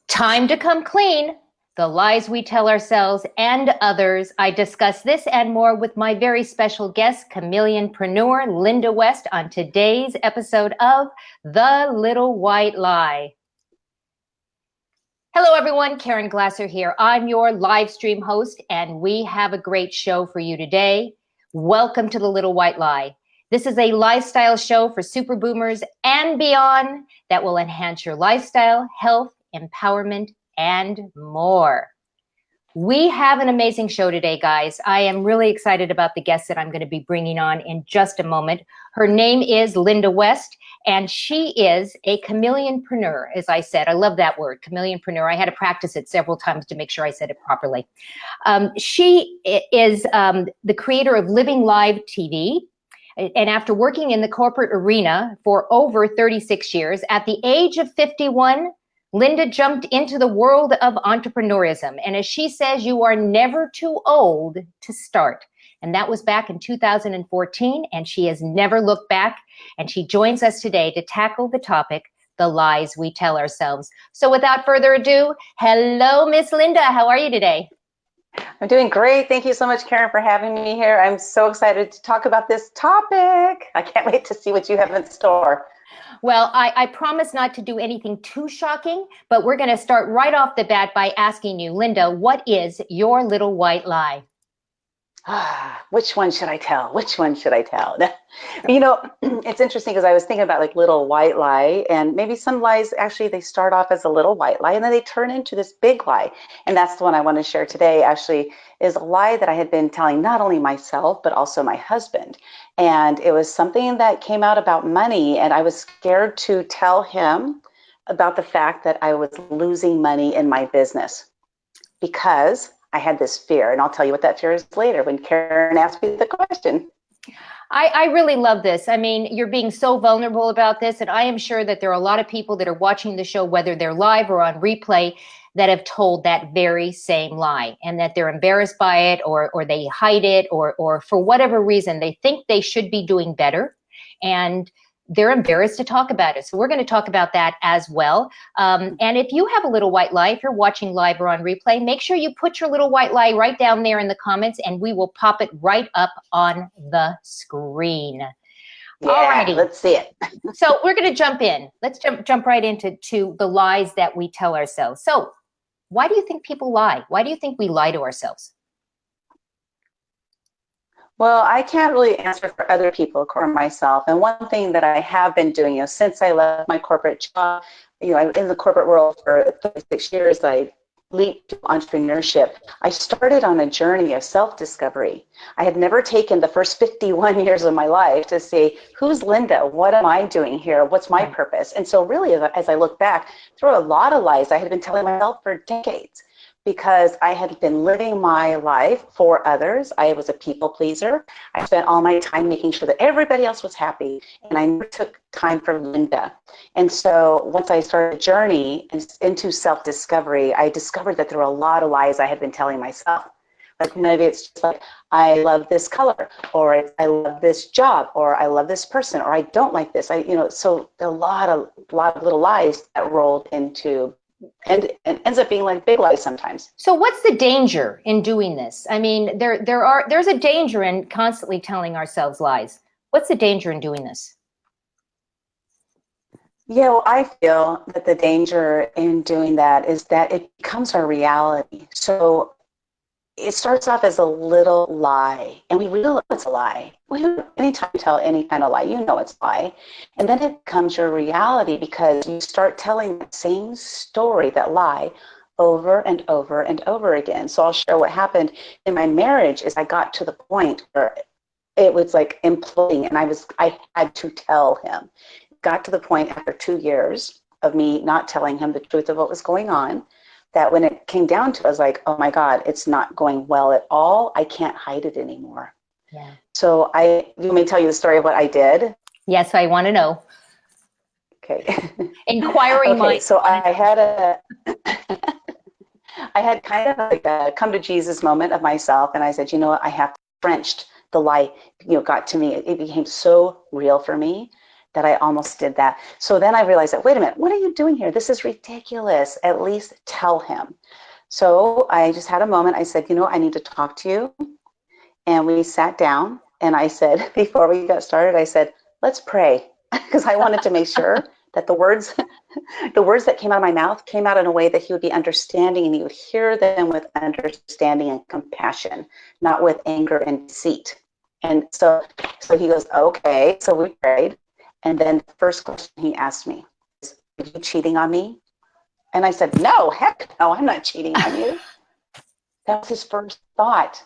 Time to come clean. The lies we tell ourselves and others. I discuss this and more with my very special guest, chameleonpreneur Lynda West, on today's episode of The Little White Lie. Hello, everyone. Caren Glasser here. I'm your live stream host, and we have a great show for you today. Welcome to The Little White Lie. This is a lifestyle show for super boomers and beyond that will enhance your lifestyle, health, empowerment, and more. We have an amazing show today, guys. I am really excited about the guest that I'm going to be bringing on in just a moment. Her name is Lynda West, and she is a chameleonpreneur, as I said. I love that word, chameleonpreneur. I had to practice it several times to make sure I said it properly. She is the creator of Living Live TV. And after working in the corporate arena for over 36 years, at the age of 51, Lynda jumped into the world of entrepreneurism. And as she says, you are never too old to start. And that was back in 2014, and she has never looked back. And she joins us today to tackle the topic, the lies we tell ourselves. So without further ado, hello, Miss Lynda. How are you today? I'm doing great. Thank you so much, Caren, for having me here. I'm so excited to talk about this topic. I can't wait to see what you have in store. Well, I promise not to do anything too shocking, but we're going to start right off the bat by asking you, Lynda, what is your little white lie? Which one should I tell? Which one should I tell? You know, it's interesting because I was thinking about like little white lie, and maybe some lies actually they start off as a little white lie and then they turn into this big lie. And that's the one I want to share today actually is a lie that I had been telling not only myself, but also my husband. And it was something that came out about money, and I was scared to tell him about the fact that I was losing money in my business because I had this fear, and I'll tell you what that fear is later when Caren asked me the question. I really love this. I mean, you're being so vulnerable about this, and I am sure that there are a lot of people that are watching the show, whether they're live or on replay, that have told that very same lie, and that they're embarrassed by it, or they hide it, or for whatever reason, they think they should be doing better, and they're embarrassed to talk about it. So we're going to talk about that as well. And if you have a little white lie, if you're watching live or on replay, make sure you put your little white lie right down there in the comments, and we will pop it right up on the screen. Yeah, alrighty. Let's see it. So we're going to jump in. Let's jump right into the lies that we tell ourselves. So why do you think people lie? Why do you think we lie to ourselves? Well, I can't really answer for other people or myself. And one thing that I have been doing, since I left my corporate job, I'm in the corporate world for 36 years, I leaped to entrepreneurship. I started on a journey of self-discovery. I had never taken the first 51 years of my life to say, who's Lynda? What am I doing here? What's my purpose? And so really, as I look back, there were a lot of lies I had been telling myself for decades, because I had been living my life for others. I was a people pleaser. I spent all my time making sure that everybody else was happy, and I never took time for Lynda. And so once I started a journey into self-discovery, I discovered that there were a lot of lies I had been telling myself. Like maybe it's just like, I love this color, or I love this job, or I love this person, or I don't like this. So a lot of little lies that rolled into and ends up being like big lies sometimes. So what's the danger in doing this? I mean, there's a danger in constantly telling ourselves lies. What's the danger in doing this? Yeah, well, I feel that the danger in doing that is that it becomes our reality. So it starts off as a little lie, and we realize it's a lie. Anytime you tell any kind of lie, you know it's a lie. And then it becomes your reality because you start telling the same story, that lie, over and over and over again. So I'll share what happened in my marriage is I got to the point where it was like imploding, and I had to tell him. It got to the point after 2 years of me not telling him the truth of what was going on, that when it came down to it, I was like, oh my God, it's not going well at all. I can't hide it anymore. Yeah. So you may tell you the story of what I did. Yes, I want to know. Okay. Inquiring mind. So I had kind of like a come to Jesus moment of myself. And I said, what? I have Frenched the lie, got to me. It became so real for me that I almost did that. So then I realized that, wait a minute, what are you doing here? This is ridiculous. At least tell him. So I just had a moment. I said, I need to talk to you. And we sat down and I said, before we got started, I said, let's pray. Because I wanted to make sure that the words that came out of my mouth came out in a way that he would be understanding, and he would hear them with understanding and compassion, not with anger and deceit. And so he goes, okay. So we prayed. And then the first question he asked me is, are you cheating on me? And I said, no, heck no, I'm not cheating on you. That was his first thought.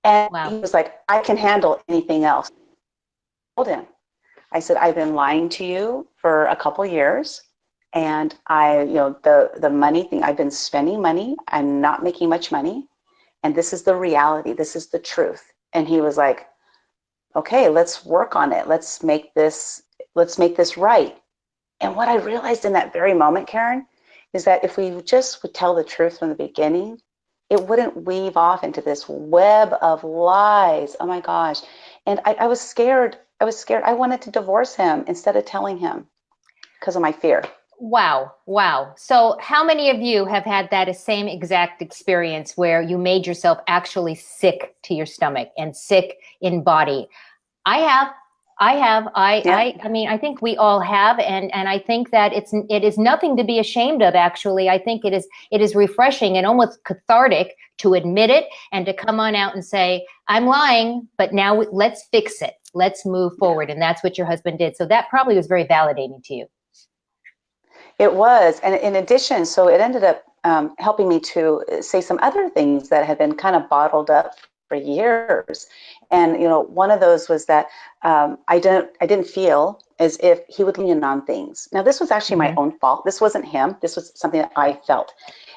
And Wow. he was like, I can handle anything else. I told him, I said, I've been lying to you for a couple years. And the money thing, I've been spending money. I'm not making much money. And this is the reality. This is the truth. And he was like, okay, let's work on it. Let's make this right. And what I realized in that very moment, Caren, is that if we just would tell the truth from the beginning, it wouldn't weave off into this web of lies. Oh my gosh. And I was scared. I wanted to divorce him instead of telling him because of my fear. Wow. So how many of you have had that same exact experience where you made yourself actually sick to your stomach and sick in body? I have. I mean, I think we all have, and I think that it is nothing to be ashamed of. Actually, I think it is refreshing and almost cathartic to admit it and to come on out and say, I'm lying, but now let's fix it. Let's move forward. And that's what your husband did. So that probably was very validating to you. It was, and in addition, so it ended up helping me to say some other things that had been kind of bottled up for years. And one of those was that I didn't feel as if he would lean on things. Now, this was actually my own fault. This wasn't him. This was something that I felt.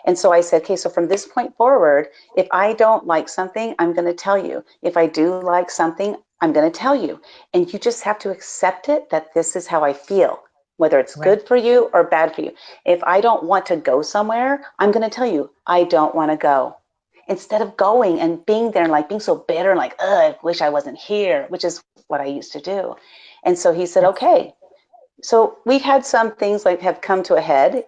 And so I said, okay, so from this point forward, if I don't like something, I'm going to tell you. If I do like something, I'm going to tell you. And you just have to accept it, that this is how I feel, whether it's good for you or bad for you. If I don't want to go somewhere, I'm going to tell you, I don't want to go. Instead of going and being there and like being so bitter and like, I wish I wasn't here, which is what I used to do. And so he said, okay. So we've had some things like have come to a head,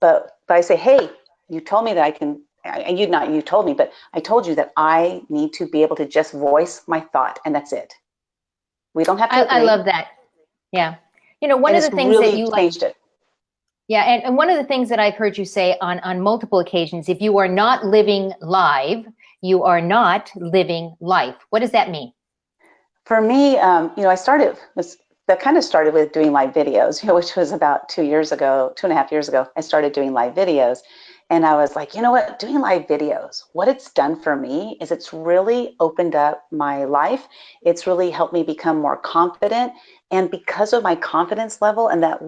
but I say, hey, you told me that I can, and you told me, but I told you that I need to be able to just voice my thought, and that's it. We don't have to agree. I love that. Yeah. One of the things really that you changed it. Yeah, and one of the things that I've heard you say on multiple occasions, if you are not living live, you are not living life. What does that mean? For me, that kind of started with doing live videos, which was about 2.5 years ago. I started doing live videos, and I was like, you know what, doing live videos, what it's done for me is it's really opened up my life. It's really helped me become more confident. And because of my confidence level and that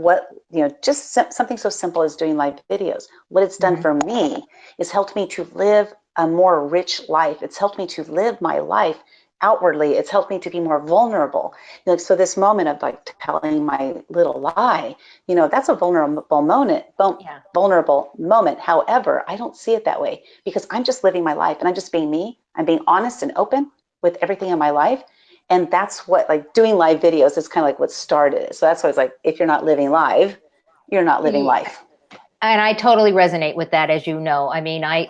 just something so simple as doing live videos, what it's done for me is helped me to live a more rich life. It's helped me to live my life outwardly. It's helped me to be more vulnerable. So this moment of like telling my little lie, that's a vulnerable moment. Vulnerable moment. However, I don't see it that way because I'm just living my life and I'm just being me. I'm being honest and open with everything in my life. And that's what, like, doing live videos is kind of like what started it. So that's why it's like, if you're not living live, you're not living life. And I totally resonate with that, as you know. I mean, I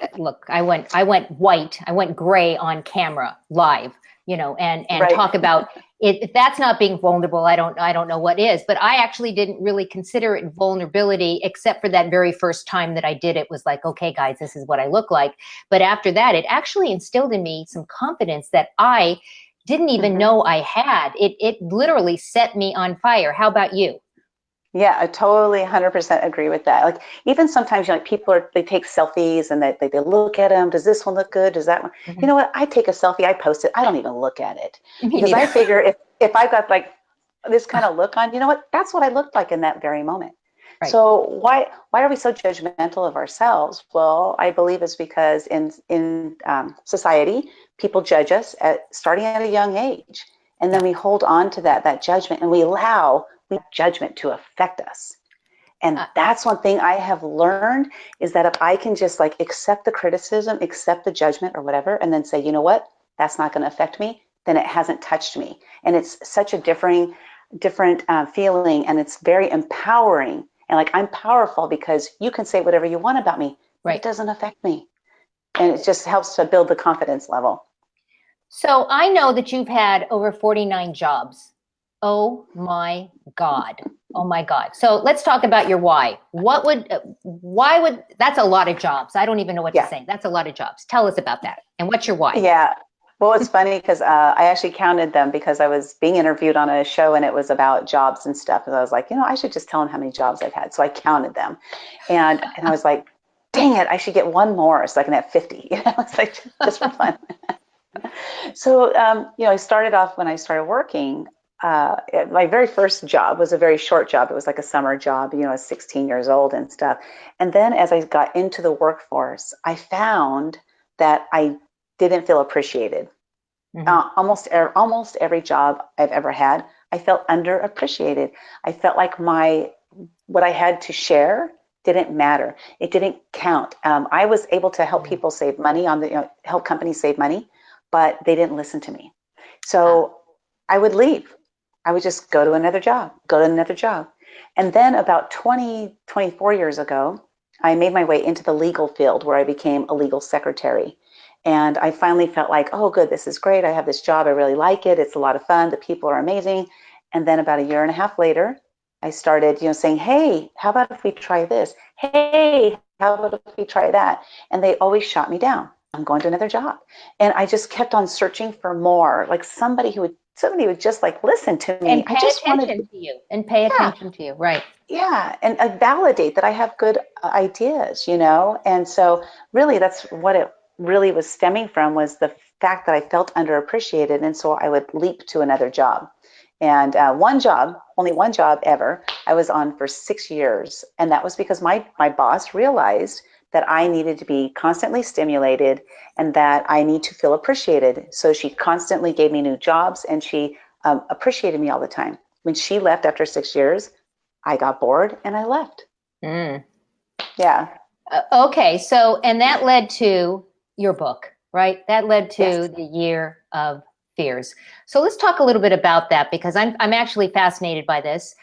went white, I went gray on camera live, and talk about it. If that's not being vulnerable, I don't know what is. But I actually didn't really consider it vulnerability, except for that very first time that I did it was like, okay, guys, this is what I look like. But after that, it actually instilled in me some confidence that I didn't even know I had. It literally set me on fire. How about you? Yeah, I totally 100% agree with that. Like, even sometimes, people they take selfies and they look at them. Does this one look good? Does that one? You know what? I take a selfie, I post it. I don't even look at it because I figure if I've got like this kind of look on, you know what? That's what I looked like in that very moment. Right. So why are we so judgmental of ourselves? Well, I believe it's because in society, people judge us starting at a young age, and then we hold on to that judgment, and we allow judgment to affect us. And that's one thing I have learned is that if I can just like accept the criticism, accept the judgment or whatever, and then say, you know what, that's not going to affect me, then it hasn't touched me. And it's such a differing different feeling, and it's very empowering. And like, I'm powerful because you can say whatever you want about me, but it doesn't affect me. And it just helps to build the confidence level. So I know that you've had over 49 jobs. Oh my God. Oh my God. So let's talk about your why. Why would, that's a lot of jobs. I don't even know what to say. That's a lot of jobs. Tell us about that. And what's your why? Yeah. Well, it's funny because I actually counted them because I was being interviewed on a show and it was about jobs and stuff. And I was like, I should just tell them how many jobs I've had. So I counted them. And I was like, dang it, I should get one more so I can have 50. It's like just for fun. So, I started off when I started working. My very first job was a very short job. It was like a summer job, I was 16 years old and stuff. And then as I got into the workforce, I found that I didn't feel appreciated. Almost every job I've ever had, I felt underappreciated. I felt like what I had to share didn't matter. It didn't count. I was able to help people save money help companies save money, but they didn't listen to me. So I would leave. I would just go to another job. And then about 24 years ago, I made my way into the legal field where I became a legal secretary. And I finally felt like, oh, good, this is great. I have this job. I really like it. It's a lot of fun. The people are amazing. And then about a year and a half later, I started, saying, hey, how about if we try this? Hey, how about if we try that? And they always shot me down. I'm going to another job. And I just kept on searching for more, like somebody would just like listen to me. And pay attention to you. Right. Yeah. And validate that I have good ideas, And so really that's what it really was stemming from, was the fact that I felt underappreciated. And so I would leap to another job. And only one job ever, I was on for 6 years. And that was because my boss realized that I needed to be constantly stimulated and that I need to feel appreciated. So she constantly gave me new jobs and she appreciated me all the time. When she left after 6 years, I got bored and I left. Yeah. Okay. So, and that led to your book, right? That led to the Year of Fears. So let's talk a little bit about that, because I'm actually fascinated by this.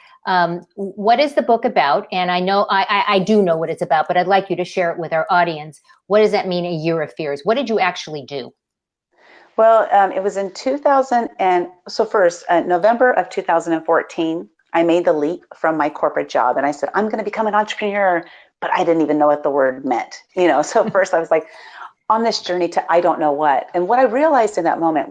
What is the book about? And I know I do know what it's about, but I'd like you to share it with our audience. What does that mean, a year of fears? What did you actually do? Well, it was in 2000. And so first, November of 2014, I made the leap from my corporate job. And I said, I'm going to become an entrepreneur, but I didn't even know what the word meant. So first I was like on this journey to I don't know what. And what I realized in that moment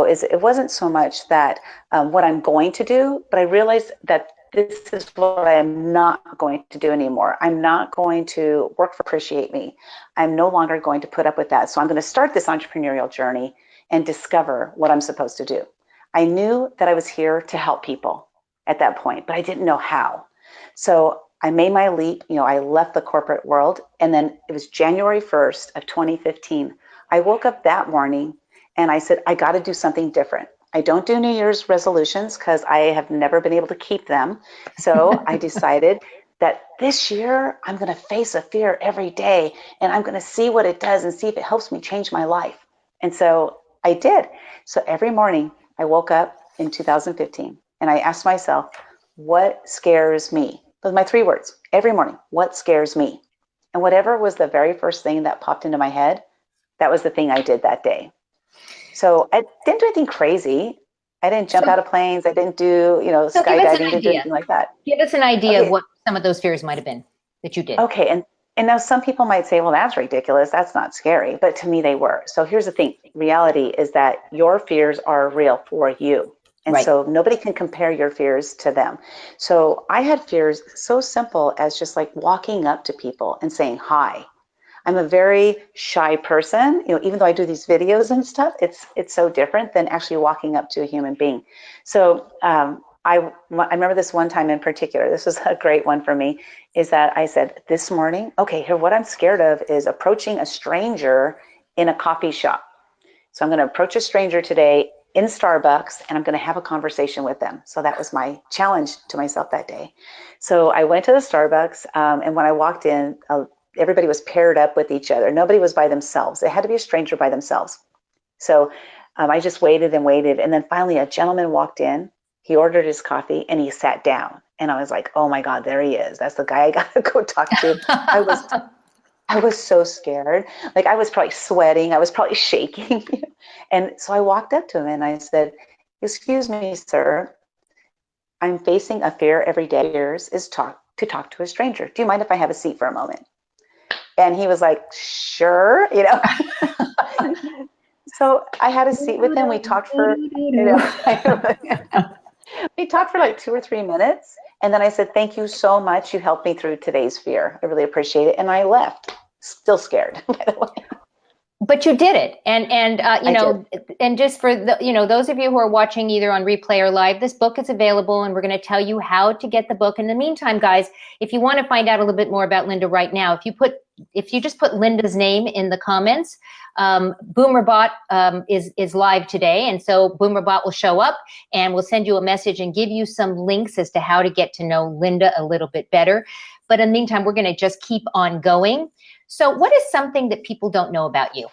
is it wasn't so much that what I'm going to do, but I realized that this is what I am not going to do anymore. I'm not going to work for appreciate me. I'm no longer going to put up with that. So I'm going to start this entrepreneurial journey and discover what I'm supposed to do. I knew that I was here to help people at that point, but I didn't know how. So I made my leap. I left the corporate world, and then it was January 1st of 2015. I woke up that morning and I said, I got to do something different. I don't do New Year's resolutions because I have never been able to keep them. So I decided that this year I'm going to face a fear every day and I'm going to see what it does and see if it helps me change my life. And so I did. So every morning I woke up in 2015 and I asked myself, what scares me? Those are my 3 words. Every morning, what scares me? And whatever was the very first thing that popped into my head, that was the thing I did that day. So I didn't do anything crazy. I didn't jump out of planes. I didn't do, skydiving, didn't do anything like that. Give us an idea of what some of those fears might have been that you did. Okay. And now some people might say, well, that's ridiculous. That's not scary. But to me, they were. So here's the thing. Reality is that your fears are real for you. And so nobody can compare your fears to them. So I had fears so simple as just like walking up to people and saying hi. I'm a very shy person, even though I do these videos and stuff, it's so different than actually walking up to a human being. So I remember this one time in particular, this was a great one for me, is that I said this morning, okay, here, what I'm scared of is approaching a stranger in a coffee shop. So I'm going to approach a stranger today in Starbucks and I'm going to have a conversation with them. So that was my challenge to myself that day. So I went to the Starbucks and when I walked in, everybody was paired up with each other. Nobody was by themselves. It had to be a stranger by themselves. So I just waited and waited. And then finally a gentleman walked in He ordered his coffee and he sat down. And I was like, oh my God, there he is. That's the guy I got to go talk to. I was so scared. Like I was probably sweating. I was probably shaking. And so I walked up to him and I said, excuse me, sir. I'm facing a fear every day. Yours is to talk to a stranger. Do you mind if I have a seat for a moment? And he was like, sure, So I had a seat with him. We talked for, we talked for like 2 or 3 minutes. And then I said, thank you so much. You helped me through today's fear. I really appreciate it. And I left, still scared, by the way. But you did it. And just for those of you who are watching either on replay or live, this book is available and we're going to tell you how to get the book. In the meantime, guys, if you want to find out a little bit more about Lynda right now, if you just put Lynda's name in the comments, BoomerBot is live today. And so BoomerBot will show up and we'll send you a message and give you some links as to how to get to know Lynda a little bit better. But in the meantime, we're going to just keep on going. So what is something that people don't know about you?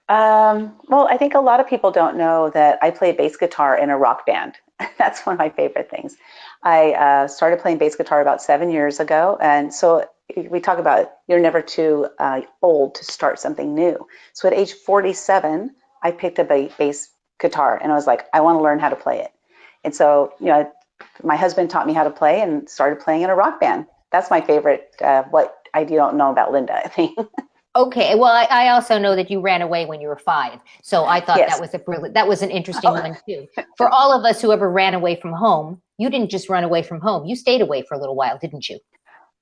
Well, I think a lot of people don't know that I play bass guitar in a rock band. That's one of my favorite things. I started playing bass guitar about 7 years ago. And so we talk about you're never too old to start something new. So at age 47, I picked up a bass guitar and I was like, I want to learn how to play it. And so, my husband taught me how to play and started playing in a rock band. That's my favorite, what I don't know about Lynda, I think. Okay. Well, I also know that you ran away when you were 5. So I thought yes. that was an interesting one too. For all of us who ever ran away from home, you didn't just run away from home. You stayed away for a little while, didn't you?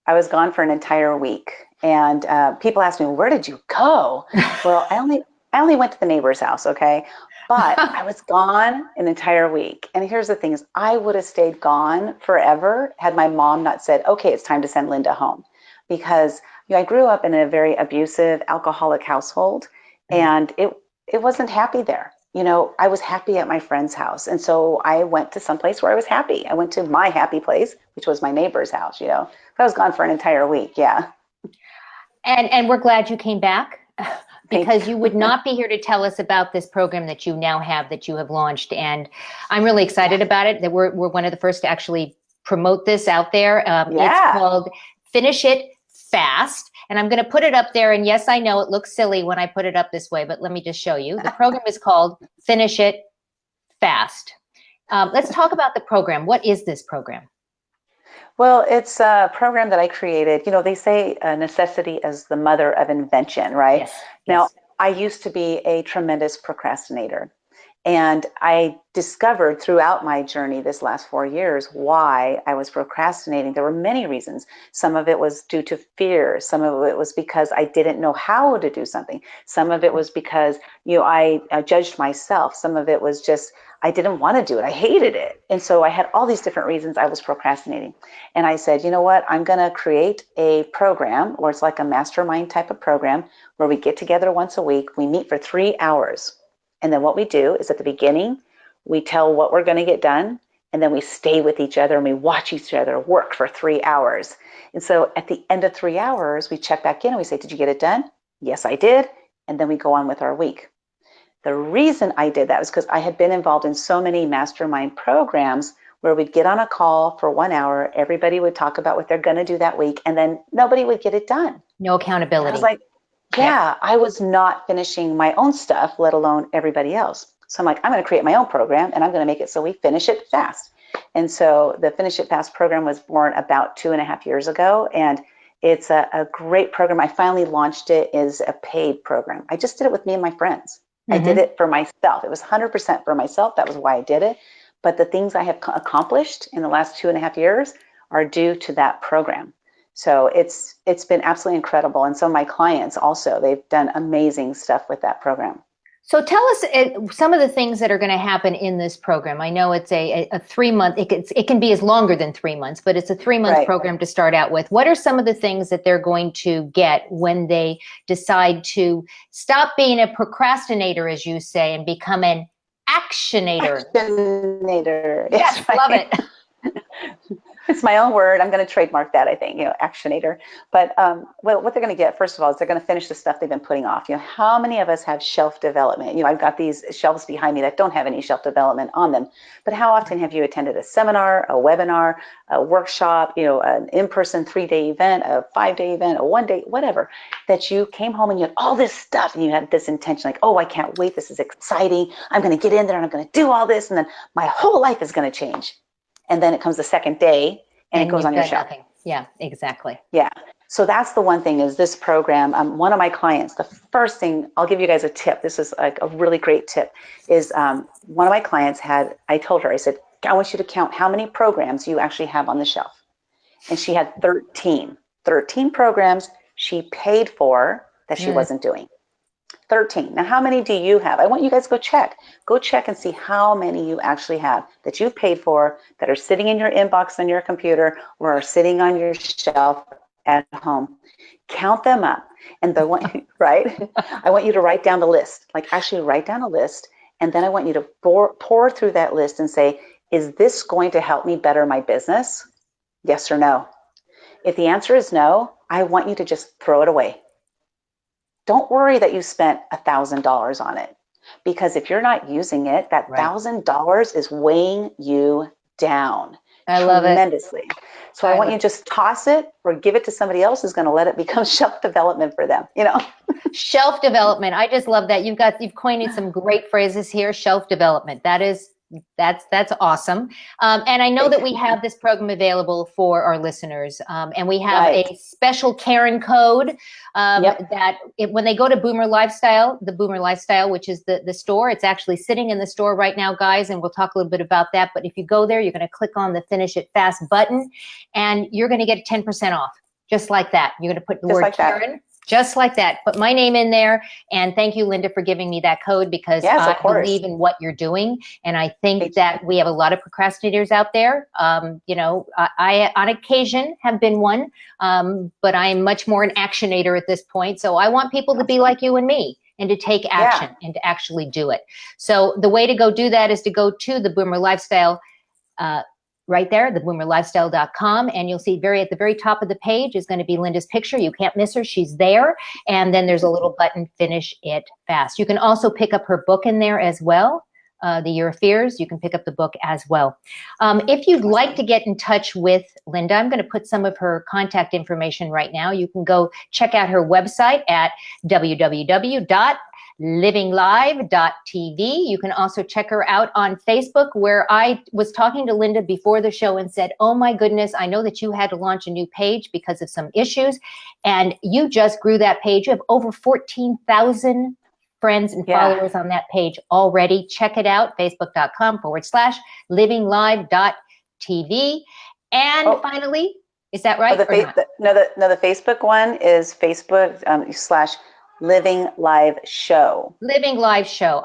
I was gone for an entire week. And people ask me, where did you go? Well, I only went to the neighbor's house, okay? But I was gone an entire week. And here's the thing is I would have stayed gone forever had my mom not said, okay, it's time to send Lynda home. Because I grew up in a very abusive, alcoholic household, and it wasn't happy there. I was happy at my friend's house. And so I went to someplace where I was happy. I went to my happy place, which was my neighbor's house, So I was gone for an entire week, yeah. And we're glad you came back because you would not be here to tell us about this program that you now have, that you have launched. And I'm really excited about it, that we're one of the first to actually promote this out there. It's called Finish It Fast. And I'm going to put it up there. And yes, I know it looks silly when I put it up this way, but let me just show you. The program is called Finish It Fast. Let's talk about the program. What is this program? Well, it's a program that I created. They say necessity is the mother of invention, right? Yes. Now, I used to be a tremendous procrastinator. And I discovered throughout my journey this last 4 years why I was procrastinating. There were many reasons. Some of it was due to fear. Some of it was because I didn't know how to do something. Some of it was because, I judged myself. Some of it was just, I didn't want to do it. I hated it. And so I had all these different reasons I was procrastinating. And I said, you know what? I'm going to create a program where it's like a mastermind type of program where we get together once a week. We meet for 3 hours. And then what we do is at the beginning, we tell what we're going to get done. And then we stay with each other and we watch each other work for 3 hours. And so at the end of 3 hours, we check back in and we say, did you get it done? Yes, I did. And then we go on with our week. The reason I did that was because I had been involved in so many mastermind programs where we'd get on a call for 1 hour. Everybody would talk about what they're going to do that week. And then nobody would get it done. No accountability. I was like, yeah, I was not finishing my own stuff, let alone everybody else. So I'm like, I'm going to create my own program and I'm going to make it so we finish it fast. And so the Finish It Fast program was born about 2.5 years ago. And it's a great program. I finally launched it as a paid program. I just did it with me and my friends. I did it for myself. It was 100% for myself. That was why I did it. But the things I have accomplished in the last 2.5 years are due to that program. So it's been absolutely incredible. And so my clients also, they've done amazing stuff with that program. So tell us some of the things that are going to happen in this program. I know it's a 3-month, it can be as longer than 3 months, but it's a 3-month program to start out with. What are some of the things that they're going to get when they decide to stop being a procrastinator, as you say, and become an actionator? Actionator. Yes, love it. It's my own word. I'm going to trademark that, I think, actionator. But well, what they're going to get, first of all, is they're going to finish the stuff they've been putting off. How many of us have shelf development? I've got these shelves behind me that don't have any shelf development on them. But how often have you attended a seminar, a webinar, a workshop, an in-person 3-day event, a 5-day event, a 1-day, whatever, that you came home and you had all this stuff and you had this intention like, oh, I can't wait. This is exciting. I'm going to get in there and I'm going to do all this. And then my whole life is going to change. And then it comes the second day and it goes on your shelf. Nothing. Yeah, exactly. Yeah. So that's the one thing is this program. One of my clients, the first thing, I'll give you guys a tip. This is like a really great tip is one of my clients I told her, I said, I want you to count how many programs you actually have on the shelf. And she had 13 programs she paid for that she wasn't doing. 13. Now, how many do you have? I want you guys to go check and see how many you actually have that you've paid for that are sitting in your inbox on your computer or are sitting on your shelf at home. Count them up. And right? I want you to write down the list, like actually write down a list. And then I want you to pour through that list and say, is this going to help me better my business? Yes or no? If the answer is no, I want you to just throw it away. Don't worry that you spent $1,000 on it, because if you're not using it, that $1,000 is weighing you down tremendously. So I want you to just toss it or give it to somebody else who's going to let it become shelf development for them. Shelf development. I just love that. You've coined some great phrases here. Shelf development. That's awesome. And I know that we have this program available for our listeners. And we have a special Caren code that when they go to Boomer Lifestyle, the Boomer Lifestyle, which is the store, it's actually sitting in the store right now, guys. And we'll talk a little bit about that. But if you go there, you're going to click on the Finish It Fast button and you're going to get 10% off. Just like that. You're going to put the word Caren. Just like that. Put my name in there. And thank you, Lynda, for giving me that code because I believe in what you're doing. And I think that we have a lot of procrastinators out there. I on occasion have been one, but I am much more an actionator at this point. So I want people to be like you and me and to take action and to actually do it. So the way to go do that is to go to the Boomer Lifestyle right there, theboomerlifestyle.com, and you'll see at the very top of the page is going to be Lynda's picture. You can't miss her. She's there. And then there's a little button, Finish It Fast. You can also pick up her book in there as well, The Year of Fears. You can pick up the book as well. If you'd like to get in touch with Lynda, I'm going to put some of her contact information right now. You can go check out her website at www.livinglive.tv. You can also check her out on Facebook, where I was talking to Lynda before the show and said, oh my goodness, I know that you had to launch a new page because of some issues, and you just grew that page. You have over 14,000 friends and followers on that page already. Check it out, facebook.com/livinglive.tv. And finally, is that right? The Facebook one is Facebook /Living Live Show. Living Live Show.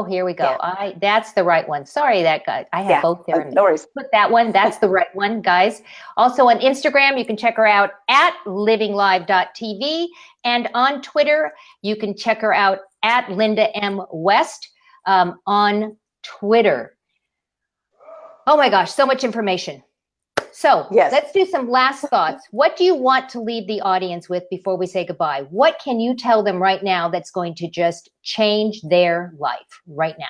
Here we go. Yeah. That's the right one. Sorry, that guy. I have both there. No worries. Put that one. That's the right one, guys. Also on Instagram, you can check her out at livinglive.tv. And on Twitter, you can check her out at Lynda M. West on Twitter. Oh my gosh, so much information. So let's do some last thoughts. What do you want to leave the audience with before we say goodbye? What can you tell them right now that's going to just change their life right now?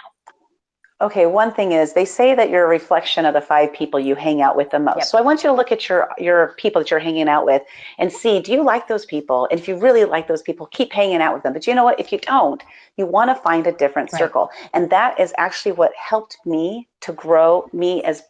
Okay, one thing is they say that you're a reflection of the 5 people you hang out with the most. Yep. So I want you to look at your people that you're hanging out with and see, do you like those people? And if you really like those people, keep hanging out with them. But you know what? If you don't, you want to find a different circle. And that is actually what helped me to grow me as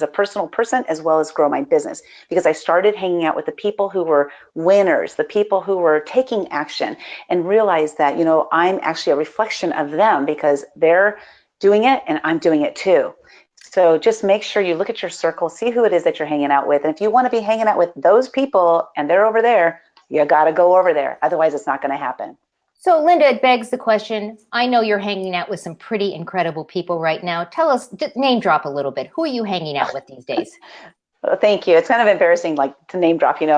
a personal person, as well as grow my business. Because I started hanging out with the people who were winners, the people who were taking action, and realized that, I'm actually a reflection of them because they're doing it and I'm doing it too. So just make sure you look at your circle, see who it is that you're hanging out with. And if you want to be hanging out with those people and they're over there, you got to go over there. Otherwise, it's not going to happen. So Lynda, it begs the question, I know you're hanging out with some pretty incredible people right now. Tell us, name drop a little bit. Who are you hanging out with these days? Well, thank you. It's kind of embarrassing, to name drop, but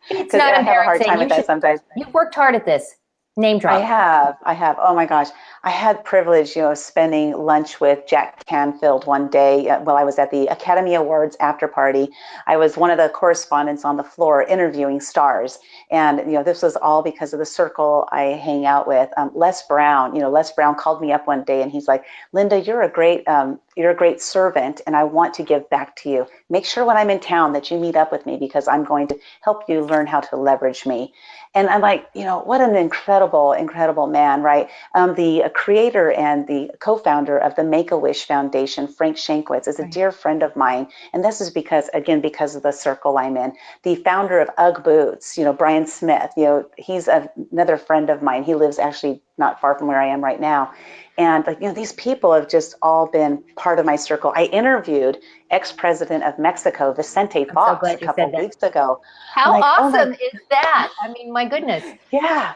it's not embarrassing. I have a hard time with that sometimes. You've worked hard at this. Name I drop. have. Oh my gosh. I had privilege, spending lunch with Jack Canfield one day while I was at the Academy Awards after party. I was one of the correspondents on the floor interviewing stars. And, this was all because of the circle I hang out with. Les Brown, Les Brown called me up one day and he's like, Lynda, you're a great servant and I want to give back to you. Make sure when I'm in town that you meet up with me because I'm going to help you learn how to leverage me. And I'm like, what an incredible man, right? The creator and the co-founder of the Make-A-Wish Foundation, Frank Shankwitz, is a dear friend of mine. And this is because of the circle I'm in. The founder of UGG Boots, Brian Smith, he's another friend of mine. He lives actually not far from where I am right now. And these people have just all been part of my circle. I interviewed ex-president of Mexico, Vicente I'm so Fox, a glad you said couple that. weeks ago. How I'm like, oh my, awesome is that? I mean, my goodness. yeah.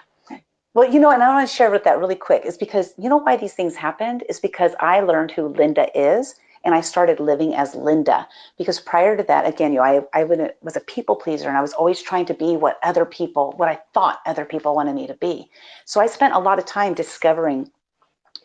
Well, and I want to share with that really quick is because why these things happened is because I learned who Lynda is and I started living as Lynda. Because prior to that, again, I was a people pleaser and I was always trying to be what I thought other people wanted me to be. So I spent a lot of time discovering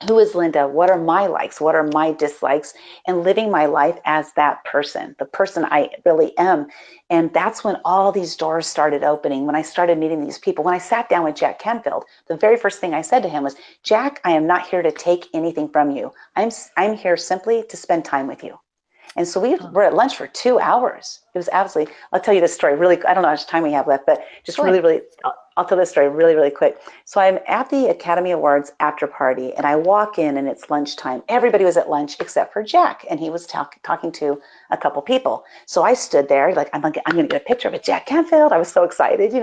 who is Lynda? What are my likes? What are my dislikes? And living my life as that person, the person I really am. And that's when all these doors started opening. When I started meeting these people, when I sat down with Jack Canfield, the very first thing I said to him was, Jack, I am not here to take anything from you. I'm here simply to spend time with you. And so we were at lunch for 2 hours. It was absolutely, I'll tell you this story really, I don't know how much time we have left, but just really, I'll tell this story really quick. So I'm at the Academy Awards after party and I walk in and it's lunchtime. Everybody was at lunch except for Jack. And he was talking to a couple people. So I stood there like, I'm going to get a picture of it. Jack Canfield. I was so excited,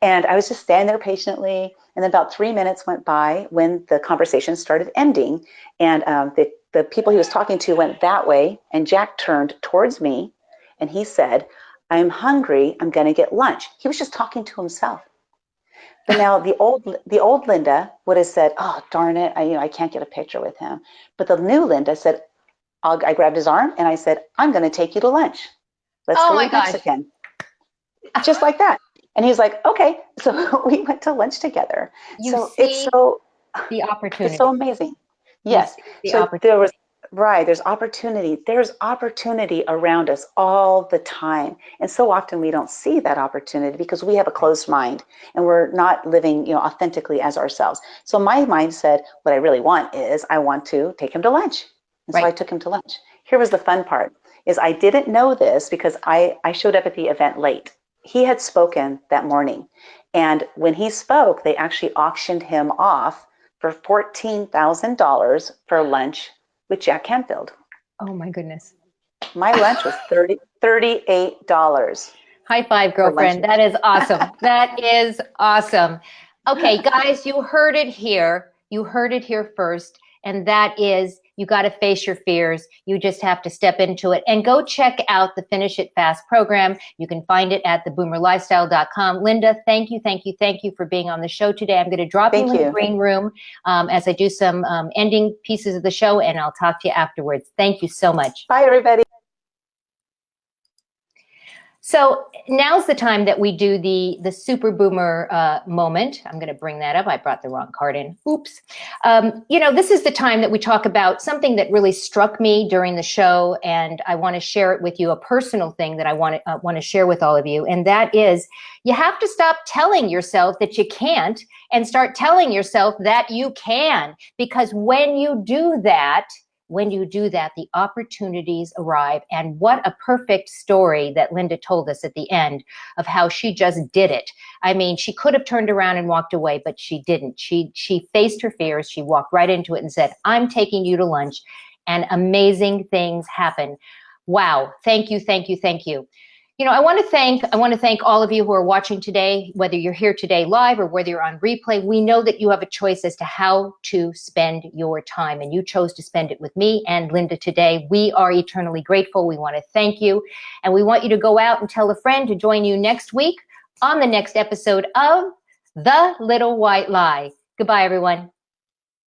and I was just standing there patiently. And then about 3 minutes went by when the conversation started ending. And the people he was talking to went that way, and Jack turned towards me, and he said, I'm hungry, I'm going to get lunch. He was just talking to himself. But now the old Lynda would have said, oh, darn it, I can't get a picture with him. But the new Lynda said, I grabbed his arm, and I said, I'm going to take you to lunch. Let's go eat Mexican. Just like that. And he's like, okay. So we went to lunch together. It's the opportunity. It's so amazing. Yes. So there's opportunity. There's opportunity around us all the time. And so often we don't see that opportunity because we have a closed mind and we're not living, authentically as ourselves. So my mind said, what I really want is I want to take him to lunch. And so I took him to lunch. Here was the fun part is I didn't know this because I showed up at the event late. He had spoken that morning. And when he spoke, they actually auctioned him off for $14,000 for lunch with Jack Canfield. Oh my goodness. My lunch was $38. High five, girlfriend. That is awesome. That is awesome. Okay, guys, you heard it here. You heard it here first. And that is, you got to face your fears. You just have to step into it and go check out the Finish It Fast program. You can find it at theboomerlifestyle.com. Lynda, thank you for being on the show today. I'm going to drop you in the green room as I do some ending pieces of the show, and I'll talk to you afterwards. Thank you so much. Bye, everybody. So now's the time that we do the super boomer moment. I'm going to bring that up. I brought the wrong card in. Oops. This is the time that we talk about something that really struck me during the show, and I want to share it with you, a personal thing that I want to share with all of you, and that is you have to stop telling yourself that you can't and start telling yourself that you can, because when you do that, the opportunities arrive. And what a perfect story that Lynda told us at the end of how she just did it. I mean, she could have turned around and walked away, but she didn't. She faced her fears. She walked right into it and said, I'm taking you to lunch. And amazing things happen. Wow. Thank you. I want to thank all of you who are watching today, whether you're here today live or whether you're on replay. We know that you have a choice as to how to spend your time, and you chose to spend it with me and Lynda today. We are eternally grateful. We want to thank you, and we want you to go out and tell a friend to join you next week on the next episode of The Little White Lie. Goodbye, everyone.